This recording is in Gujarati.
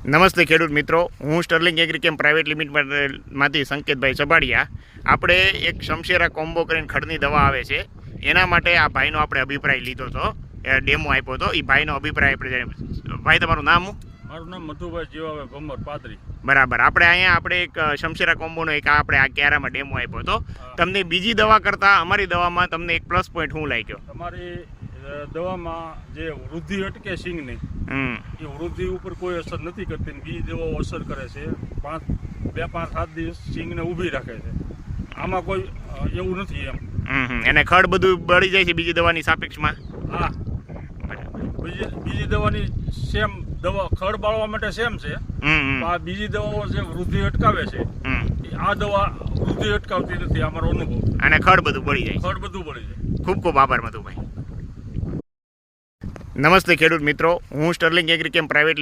નમસ્તે ખેડૂત મિત્રો, હું સ્ટર્લિંગ એગ્રીકેમ પ્રાઇવેટ લિમિટેડમાંથી સંકેતભાઈ ચબાડિયા. આપણે એક શમશેરા કોમ્બો કરીને ખડની દવા આવે છે એના માટે આ ભાઈનો આપણે અભિપ્રાય લીધો હતો, ડેમો આપ્યો હતો. એ ભાઈનો અભિપ્રાય આપણે ભાઈ તમારું નામ? મારું નામ મધુભાઈ જીવાભાઈ ભમર પાદરી. બરાબર. આપણે એક શમશેરા કોમ્બોનો એક આપણે આ ક્યારામાં ડેમો આપ્યો હતો. તમને બીજી દવા કરતાં અમારી દવામાં તમને એક પ્લસ પોઈન્ટ શું લાગ્યો? તમારી દવામાં જે વૃદ્ધિ અટકે સિંગની, એ વૃદ્ધિ ઉપર કોઈ અસર નથી કરતી. બીજી દવાઓ અસર કરે છે. 2-5-7 દિવસ સિંગને ઊભી રાખે છે. આમાં કોઈ એવું નથી એમ. એને ખડ બધું બળી જાય છે બીજી દવાની સાપેક્ષમાં? હા, બીજી દવાની સેમ દવા ખડ બાળવા માટે સેમ છે. આ બીજી દવાઓ જે વૃદ્ધિ અટકાવે છે, આ દવા વૃદ્ધિ અટકાવતી નથી. અમારો અનુભવ. અને ખડ બધું બળી જાય? ખડ બધું બળી જાય. ખૂબ ખૂબ આભાર મધુભાઈ. નમસ્તે ખેડૂત મિત્રો, હું સ્ટર્લિંગ એગ્રીકેમ પ્રાઇવેટ